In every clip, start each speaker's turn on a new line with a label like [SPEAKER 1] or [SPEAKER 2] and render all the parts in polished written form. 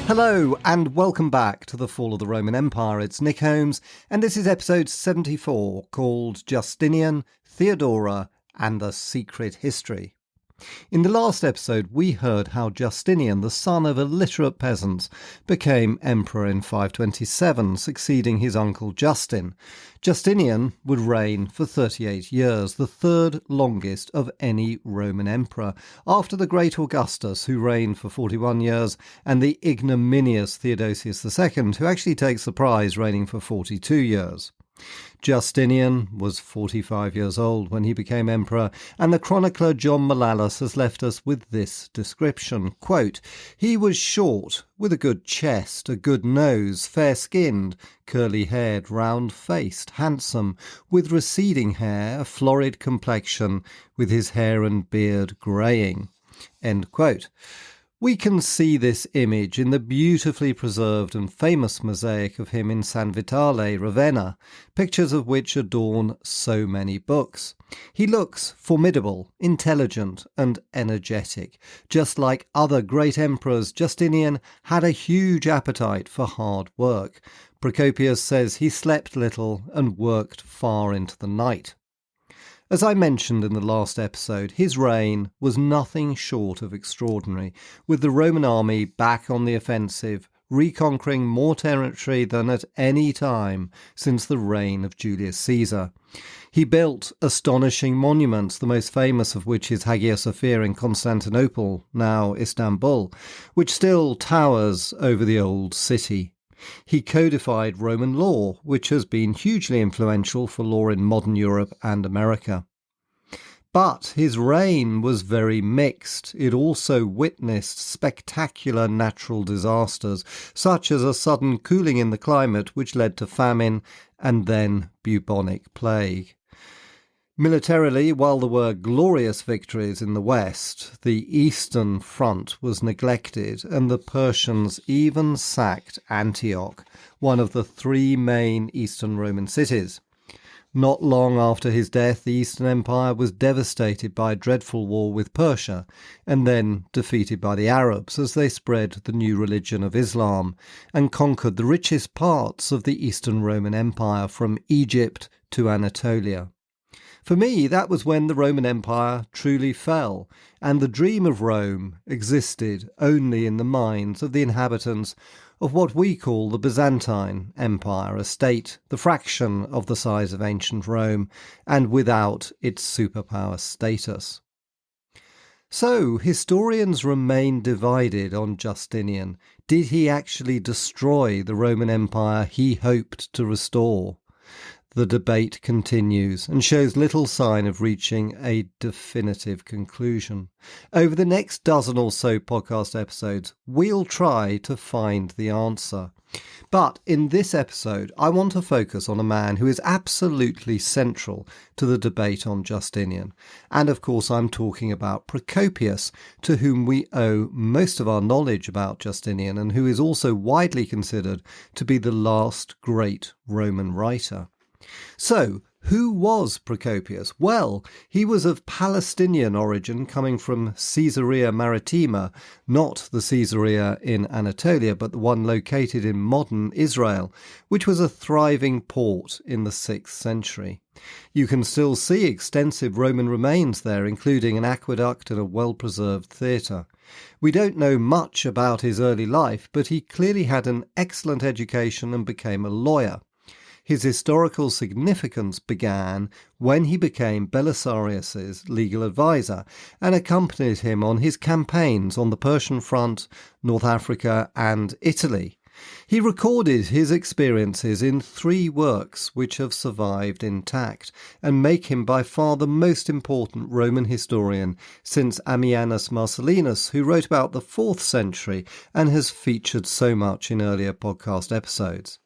[SPEAKER 1] Hello and welcome back to The Fall of the Roman Empire. It's Nick Holmes and this is episode 74 called Justinian, Theodora and the Secret History. In the last episode we heard how Justinian, the son of illiterate peasants, became emperor in 527, succeeding his uncle Justin. Justinian would reign for 38 years, the third longest of any Roman emperor, after the great Augustus, who reigned for 41 years, and the ignominious Theodosius II, who actually takes the prize, reigning for 42 years. Justinian was 45 years old when he became emperor, and the chronicler John Malalas has left us with this description, quote, "He was short, with a good chest, a good nose, fair-skinned, curly-haired, round-faced, handsome, with receding hair, a florid complexion, with his hair and beard greying." End quote. We can see this image in the beautifully preserved and famous mosaic of him in San Vitale, Ravenna, pictures of which adorn so many books. He looks formidable, intelligent and energetic. Just like other great emperors, Justinian had a huge appetite for hard work. Procopius says he slept little and worked far into the night. As I mentioned in the last episode, his reign was nothing short of extraordinary, with the Roman army back on the offensive, reconquering more territory than at any time since the reign of Julius Caesar. He built astonishing monuments, the most famous of which is Hagia Sophia in Constantinople, now Istanbul, which still towers over the old city. He codified Roman law, which has been hugely influential for law in modern Europe and America. But his reign was very mixed. It also witnessed spectacular natural disasters, such as a sudden cooling in the climate which led to famine and then bubonic plague. Militarily, while there were glorious victories in the west, the eastern front was neglected, and the Persians even sacked Antioch, one of the three main Eastern Roman cities. Not long after his death, the Eastern Empire was devastated by a dreadful war with Persia, and then defeated by the Arabs as they spread the new religion of Islam, and conquered the richest parts of the Eastern Roman Empire from Egypt to Anatolia. For me, that was when the Roman Empire truly fell, and the dream of Rome existed only in the minds of the inhabitants of what we call the Byzantine Empire, a state the fraction of the size of ancient Rome, and without its superpower status. So, historians remain divided on Justinian. Did he actually destroy the Roman Empire he hoped to restore? The debate continues and shows little sign of reaching a definitive conclusion. Over the next dozen or so podcast episodes, we'll try to find the answer. But in this episode, I want to focus on a man who is absolutely central to the debate on Justinian. And of course, I'm talking about Procopius, to whom we owe most of our knowledge about Justinian and who is also widely considered to be the last great Roman writer. So, who was Procopius? Well, he was of Palestinian origin, coming from Caesarea Maritima, not the Caesarea in Anatolia, but the one located in modern Israel, which was a thriving port in the 6th century. You can still see extensive Roman remains there, including an aqueduct and a well-preserved theatre. We don't know much about his early life, but he clearly had an excellent education and became a lawyer. His historical significance began when he became Belisarius's legal advisor and accompanied him on his campaigns on the Persian front, North Africa and Italy. He recorded his experiences in 3 works which have survived intact and make him by far the most important Roman historian since Ammianus Marcellinus, who wrote about the 4th century and has featured so much in earlier podcast episodes.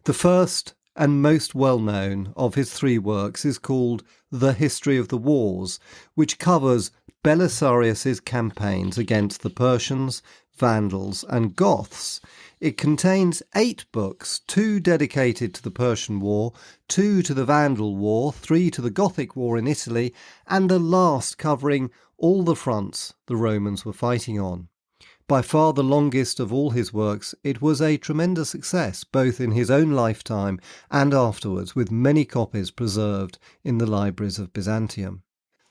[SPEAKER 1] The first and most well-known of his 3 works is called The History of the Wars, which covers Belisarius's campaigns against the Persians, Vandals and Goths. It contains 8 books, 2 dedicated to the Persian War, 2 to the Vandal War, 3 to the Gothic War in Italy, and the last covering all the fronts the Romans were fighting on. By far the longest of all his works, it was a tremendous success, both in his own lifetime and afterwards, with many copies preserved in the libraries of Byzantium.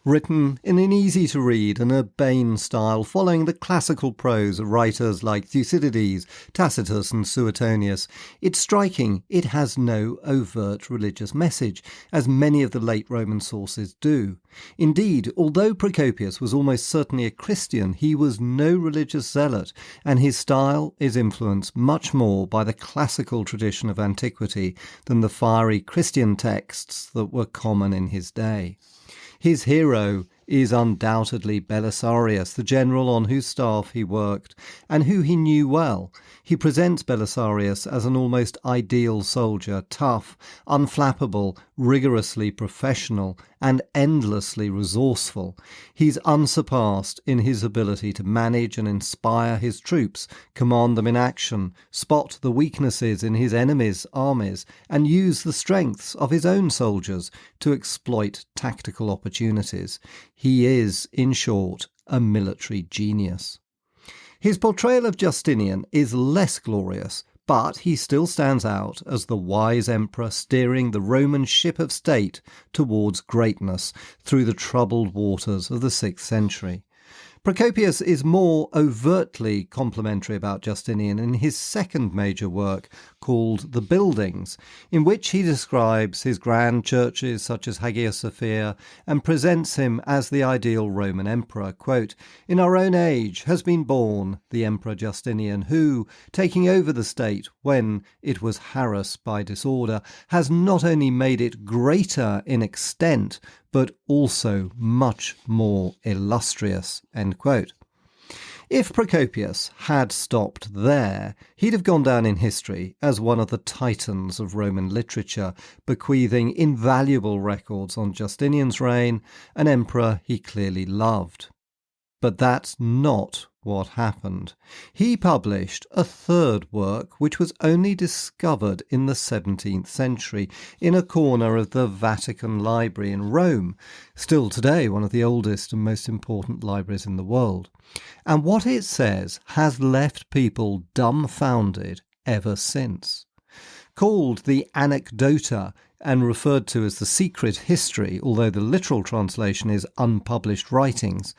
[SPEAKER 1] Written in an easy-to-read and urbane style, following the classical prose of writers like Thucydides, Tacitus and Suetonius, it's striking it has no overt religious message, as many of the late Roman sources do. Indeed, although Procopius was almost certainly a Christian, he was no religious zealot, and his style is influenced much more by the classical tradition of antiquity than the fiery Christian texts that were common in his day. His hero is undoubtedly Belisarius, the general on whose staff he worked, and who he knew well. He presents Belisarius as an almost ideal soldier, tough, unflappable, rigorously professional, and endlessly resourceful. He's unsurpassed in his ability to manage and inspire his troops, command them in action, spot the weaknesses in his enemies' armies, and use the strengths of his own soldiers to exploit tactical opportunities. He is, in short, a military genius. His portrayal of Justinian is less glorious, but he still stands out as the wise emperor steering the Roman ship of state towards greatness through the troubled waters of the 6th century. Procopius is more overtly complimentary about Justinian in his second major work called The Buildings, in which he describes his grand churches such as Hagia Sophia and presents him as the ideal Roman emperor. Quote, "In our own age has been born the Emperor Justinian, who, taking over the state when it was harassed by disorder, has not only made it greater in extent, but also much more illustrious." End quote. If Procopius had stopped there, he'd have gone down in history as one of the titans of Roman literature, bequeathing invaluable records on Justinian's reign, an emperor he clearly loved. But that's not what happened. He published a third work which was only discovered in the 17th century in a corner of the Vatican Library in Rome, still today one of the oldest and most important libraries in the world. And what it says has left people dumbfounded ever since. Called the Anecdota and referred to as the Secret History, although the literal translation is unpublished writings,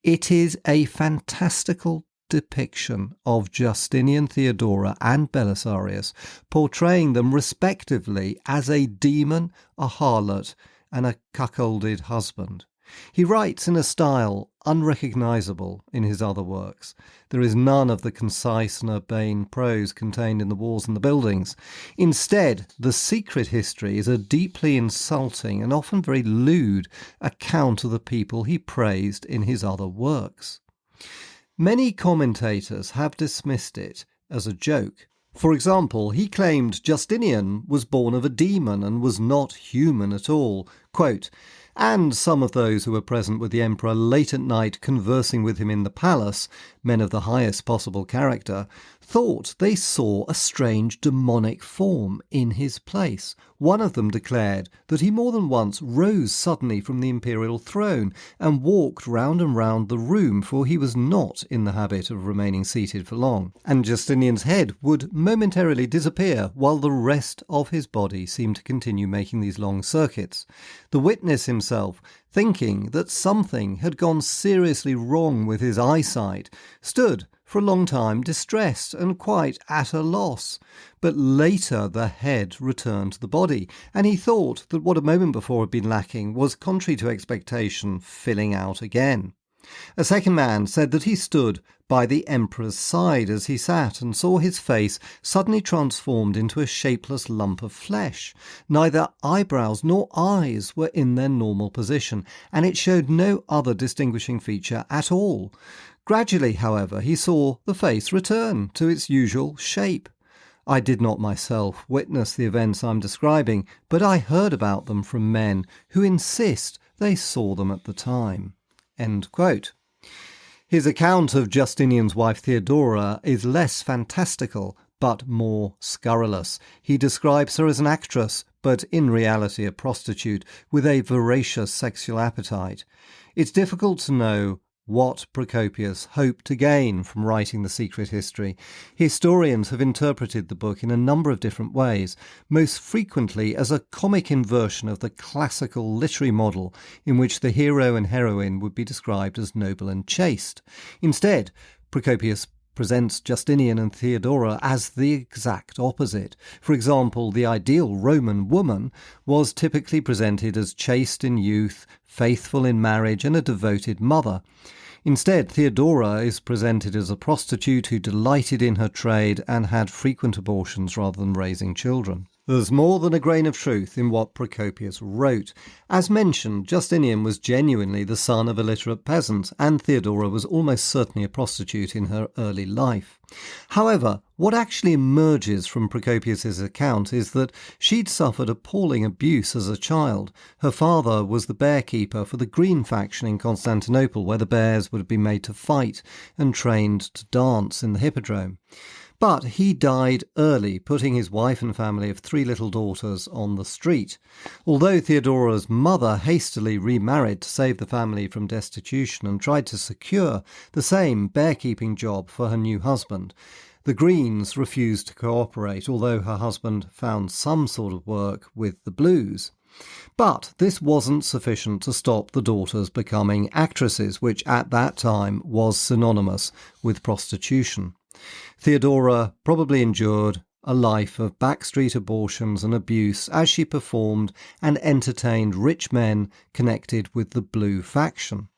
[SPEAKER 1] it is a fantastical depiction of Justinian, Theodora and Belisarius, portraying them respectively as a demon, a harlot and a cuckolded husband. He writes in a style unrecognisable in his other works. There is none of the concise and urbane prose contained in The Wars and the Buildings. Instead, The Secret History is a deeply insulting and often very lewd account of the people he praised in his other works. Many commentators have dismissed it as a joke. For example, he claimed Justinian was born of a demon and was not human at all. Quote, "And some of those who were present with the emperor late at night conversing with him in the palace, men of the highest possible character, thought they saw a strange demonic form in his place. One of them declared that he more than once rose suddenly from the imperial throne and walked round and round the room, for he was not in the habit of remaining seated for long, and Justinian's head would momentarily disappear while the rest of his body seemed to continue making these long circuits. The witness himself, thinking that something had gone seriously wrong with his eyesight, stood for a long time distressed and quite at a loss. But later the head returned to the body, and he thought that what a moment before had been lacking was, contrary to expectation, filling out again. A second man said that he stood by the emperor's side as he sat and saw his face suddenly transformed into a shapeless lump of flesh. Neither eyebrows nor eyes were in their normal position, and it showed no other distinguishing feature at all. Gradually, however, he saw the face return to its usual shape. I did not myself witness the events I'm describing, but I heard about them from men who insist they saw them at the time." End quote. His account of Justinian's wife Theodora is less fantastical, but more scurrilous. He describes her as an actress, but in reality a prostitute, with a voracious sexual appetite. It's difficult to know what Procopius hoped to gain from writing the secret history. Historians have interpreted the book in a number of different ways, most frequently as a comic inversion of the classical literary model in which the hero and heroine would be described as noble and chaste. Instead, Procopius presents Justinian and Theodora as the exact opposite. For example, the ideal Roman woman was typically presented as chaste in youth, faithful in marriage, and a devoted mother. Instead, Theodora is presented as a prostitute who delighted in her trade and had frequent abortions rather than raising children. There's more than a grain of truth in what Procopius wrote. As mentioned, Justinian was genuinely the son of a literate peasant, and Theodora was almost certainly a prostitute in her early life. However, what actually emerges from Procopius's account is that she'd suffered appalling abuse as a child. Her father was the bear-keeper for the Green faction in Constantinople, where the bears would have been made to fight and trained to dance in the hippodrome. But he died early, putting his wife and family of 3 little daughters on the street. Although Theodora's mother hastily remarried to save the family from destitution and tried to secure the same bear-keeping job for her new husband, the Greens refused to cooperate, although her husband found some sort of work with the Blues. But this wasn't sufficient to stop the daughters becoming actresses, which at that time was synonymous with prostitution. Theodora probably endured a life of backstreet abortions and abuse as she performed and entertained rich men connected with the Blue faction.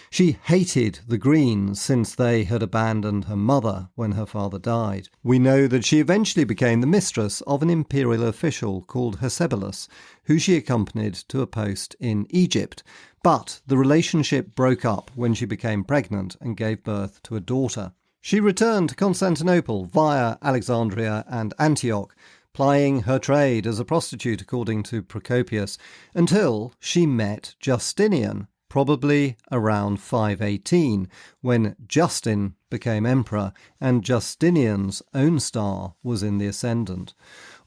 [SPEAKER 1] She hated the Greens since they had abandoned her mother when her father died. We know that she eventually became the mistress of an imperial official called Hesebulus, who she accompanied to a post in Egypt. But the relationship broke up when she became pregnant and gave birth to a daughter. She returned to Constantinople via Alexandria and Antioch, plying her trade as a prostitute according to Procopius, until she met Justinian, probably around 518, when Justin became emperor and Justinian's own star was in the ascendant.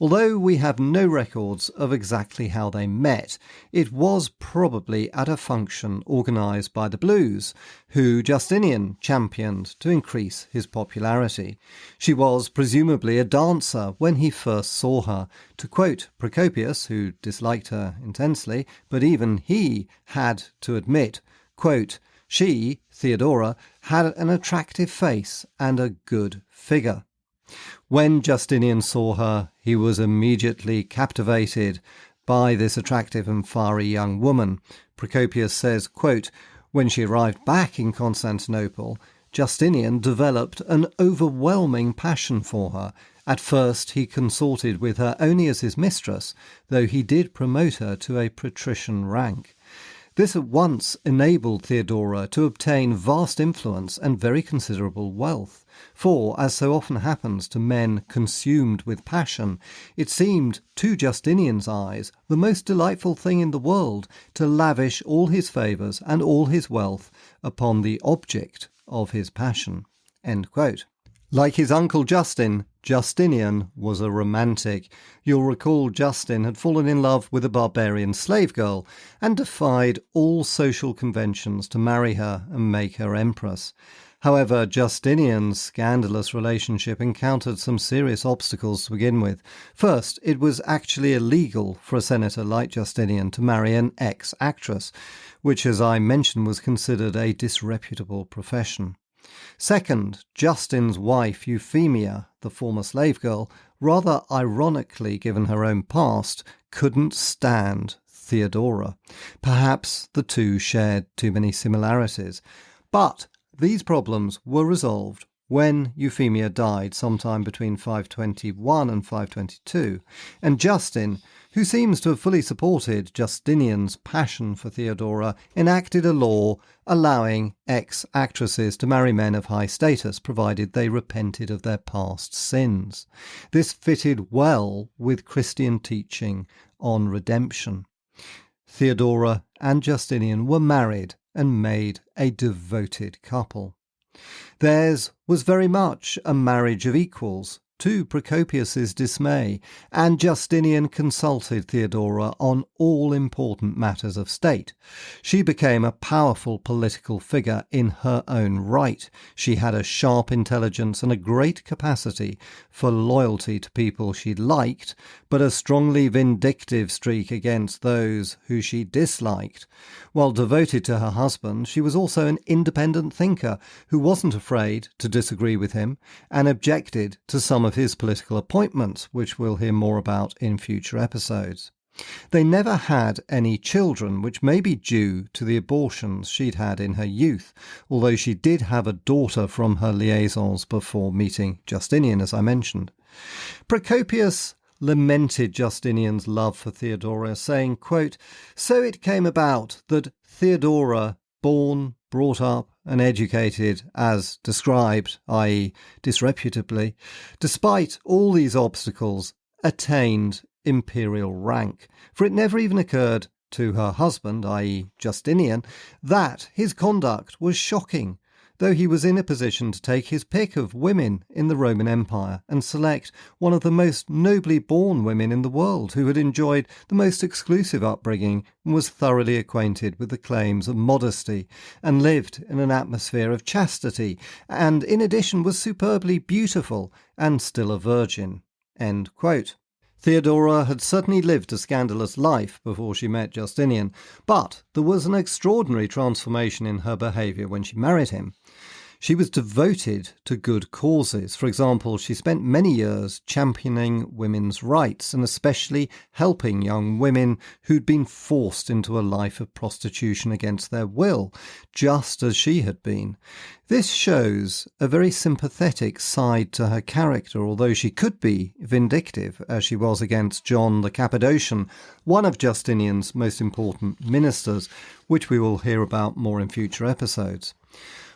[SPEAKER 1] Although we have no records of exactly how they met, it was probably at a function organised by the Blues, who Justinian championed to increase his popularity. She was presumably a dancer when he first saw her. To quote Procopius, who disliked her intensely, but even he had to admit, quote, "She, Theodora, had an attractive face and a good figure." When Justinian saw her, he was immediately captivated by this attractive and fiery young woman. Procopius says, quote, "When she arrived back in Constantinople, Justinian developed an overwhelming passion for her. At first he consorted with her only as his mistress, though he did promote her to a patrician rank. This at once enabled Theodora to obtain vast influence and very considerable wealth. For, as so often happens to men consumed with passion, it seemed, to Justinian's eyes, the most delightful thing in the world to lavish all his favours and all his wealth upon the object of his passion." End quote. Like his uncle Justin, Justinian was a romantic. You'll recall Justin had fallen in love with a barbarian slave girl and defied all social conventions to marry her and make her empress. However, Justinian's scandalous relationship encountered some serious obstacles to begin with. First, it was actually illegal for a senator like Justinian to marry an ex-actress, which, as I mentioned, was considered a disreputable profession. Second, Justin's wife Euphemia, the former slave girl, rather ironically given her own past, couldn't stand Theodora. Perhaps the two shared too many similarities. But these problems were resolved when Euphemia died sometime between 521 and 522, and Justin, who seems to have fully supported Justinian's passion for Theodora, enacted a law allowing ex-actresses to marry men of high status, provided they repented of their past sins. This fitted well with Christian teaching on redemption. Theodora and Justinian were married and made a devoted couple. Theirs was very much a marriage of equals. to Procopius's dismay, and Justinian consulted Theodora on all important matters of state. She became a powerful political figure in her own right. She had a sharp intelligence and a great capacity for loyalty to people she liked, but a strongly vindictive streak against those who she disliked. While devoted to her husband, she was also an independent thinker who wasn't afraid to disagree with him and objected to some of his political appointments, which we'll hear more about in future episodes. They never had any children, which may be due to the abortions she'd had in her youth, although she did have a daughter from her liaisons before meeting Justinian, as I mentioned. Procopius lamented Justinian's love for Theodora, saying, quote, "So it came about that Theodora, born, brought up, and educated as described, i.e. disreputably, despite all these obstacles, attained imperial rank. For it never even occurred to her husband, i.e. Justinian, that his conduct was shocking, though he was in a position to take his pick of women in the Roman Empire and select one of the most nobly born women in the world, who had enjoyed the most exclusive upbringing and was thoroughly acquainted with the claims of modesty and lived in an atmosphere of chastity, and in addition was superbly beautiful and still a virgin." End quote. Theodora had certainly lived a scandalous life before she met Justinian, but there was an extraordinary transformation in her behaviour when she married him. She was devoted to good causes. For example, she spent many years championing women's rights and especially helping young women who'd been forced into a life of prostitution against their will, just as she had been. This shows a very sympathetic side to her character, although she could be vindictive, as she was against John the Cappadocian, one of Justinian's most important ministers, which we will hear about more in future episodes.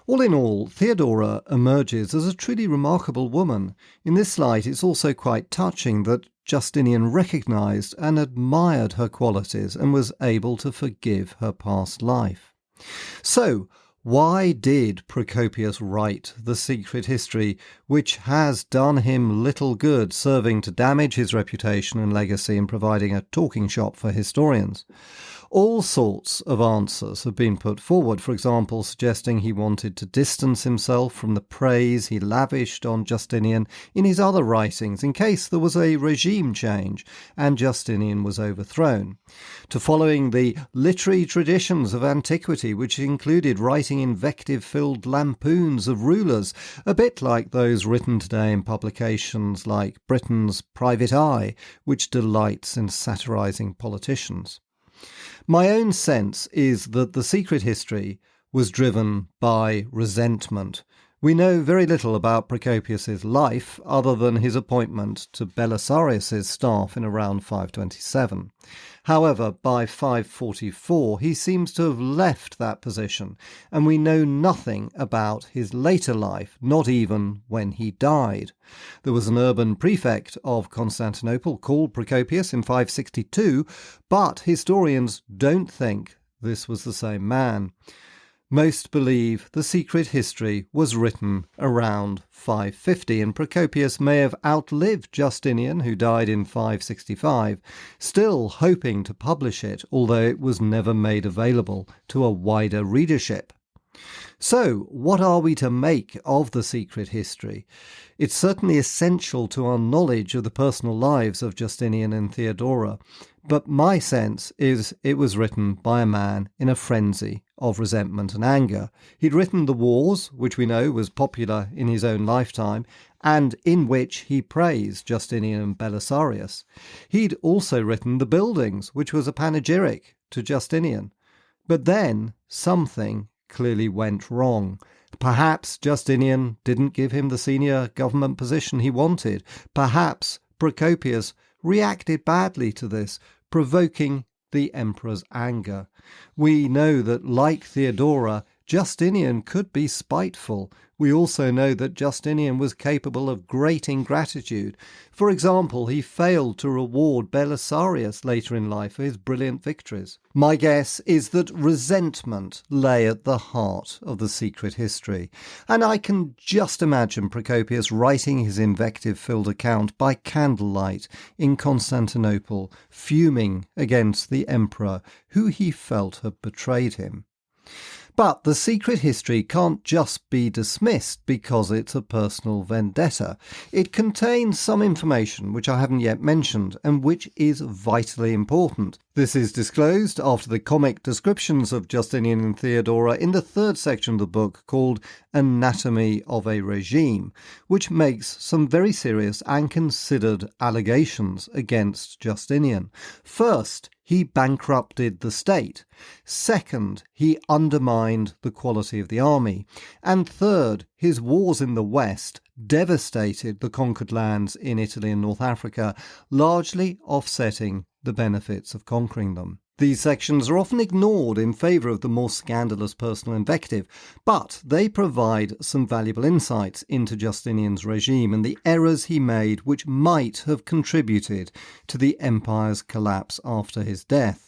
[SPEAKER 1] All in all, Theodora emerges as a truly remarkable woman. In this light, it's also quite touching that Justinian recognised and admired her qualities and was able to forgive her past life. So, why did Procopius write the secret history, which has done him little good, serving to damage his reputation and legacy and providing a talking shop for historians? All sorts of answers have been put forward, for example, suggesting he wanted to distance himself from the praise he lavished on Justinian in his other writings in case there was a regime change and Justinian was overthrown, to following the literary traditions of antiquity, which included writing invective-filled lampoons of rulers, a bit like those written today in publications like Britain's Private Eye, which delights in satirising politicians. My own sense is that the secret history was driven by resentment. We know very little about Procopius's life other than his appointment to Belisarius's staff in around 527. However, by 544 he seems to have left that position, and we know nothing about his later life, not even when he died. There was an urban prefect of Constantinople called Procopius in 562, but historians don't think this was the same man. Most believe the secret history was written around 550, and Procopius may have outlived Justinian, who died in 565, still hoping to publish it, although it was never made available to a wider readership. So, what are we to make of the secret history? It's certainly essential to our knowledge of the personal lives of Justinian and Theodora, but my sense is it was written by a man in a frenzy of resentment and anger. He'd written The Wars, which we know was popular in his own lifetime, and in which he praised Justinian and Belisarius. He'd also written The Buildings, which was a panegyric to Justinian. But then something clearly went wrong. Perhaps Justinian didn't give him the senior government position he wanted. Perhaps Procopius reacted badly to this, provoking the emperor's anger. We know that, like Theodora, Justinian could be spiteful. We also know that Justinian was capable of great ingratitude. For example, he failed to reward Belisarius later in life for his brilliant victories. My guess is that resentment lay at the heart of the secret history, and I can just imagine Procopius writing his invective-filled account by candlelight in Constantinople, fuming against the emperor who he felt had betrayed him. But the secret history can't just be dismissed because it's a personal vendetta. It contains some information which I haven't yet mentioned and which is vitally important. This is disclosed after the comic descriptions of Justinian and Theodora in the third section of the book called Anatomy of a Regime, which makes some very serious and considered allegations against Justinian. First, he bankrupted the state. Second, he undermined the quality of the army. And third, his wars in the West devastated the conquered lands in Italy and North Africa, largely offsetting the benefits of conquering them. These sections are often ignored in favour of the more scandalous personal invective, but they provide some valuable insights into Justinian's regime and the errors he made which might have contributed to the empire's collapse after his death.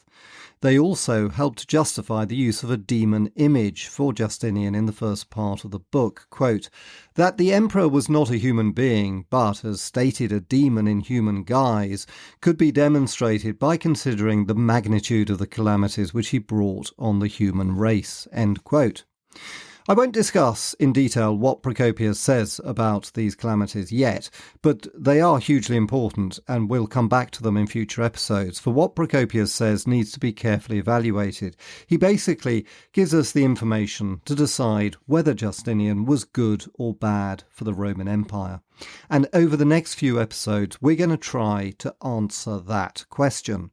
[SPEAKER 1] They also help to justify the use of a demon image for Justinian in the first part of the book. Quote, that the emperor was not a human being, but, as stated, a demon in human guise, could be demonstrated by considering the magnitude of the calamities which he brought on the human race. End quote. I won't discuss in detail what Procopius says about these calamities yet, but they are hugely important and we'll come back to them in future episodes, for what Procopius says needs to be carefully evaluated. He basically gives us the information to decide whether Justinian was good or bad for the Roman Empire. And over the next few episodes, we're going to try to answer that question.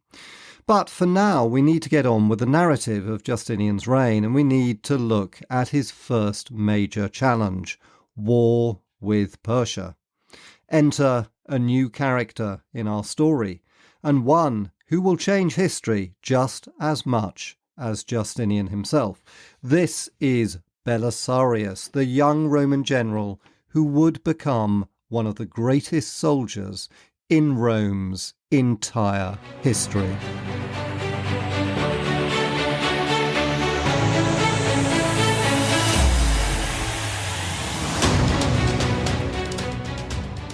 [SPEAKER 1] But for now, we need to get on with the narrative of Justinian's reign, and we need to look at his first major challenge, war with Persia. Enter a new character in our story, and one who will change history just as much as Justinian himself. This is Belisarius, the young Roman general who would become one of the greatest soldiers in Rome's entire history.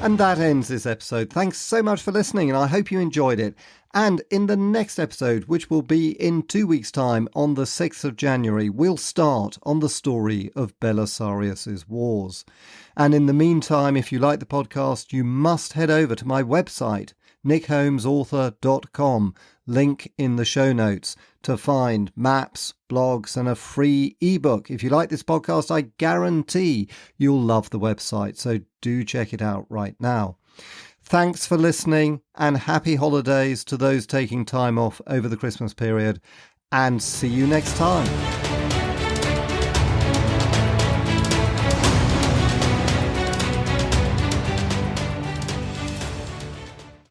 [SPEAKER 1] And that ends this episode. Thanks so much for listening, and I hope you enjoyed it. And in the next episode, which will be in 2 weeks' time, on the 6th of January, we'll start on the story of Belisarius's wars. And in the meantime, if you like the podcast, you must head over to my website, nickholmesauthor.com, link in the show notes, to find maps, blogs and a free ebook. If you like this podcast, I guarantee you'll love the website, so do check it out right now. Thanks for listening, and happy holidays to those taking time off over the Christmas period, and see you next time.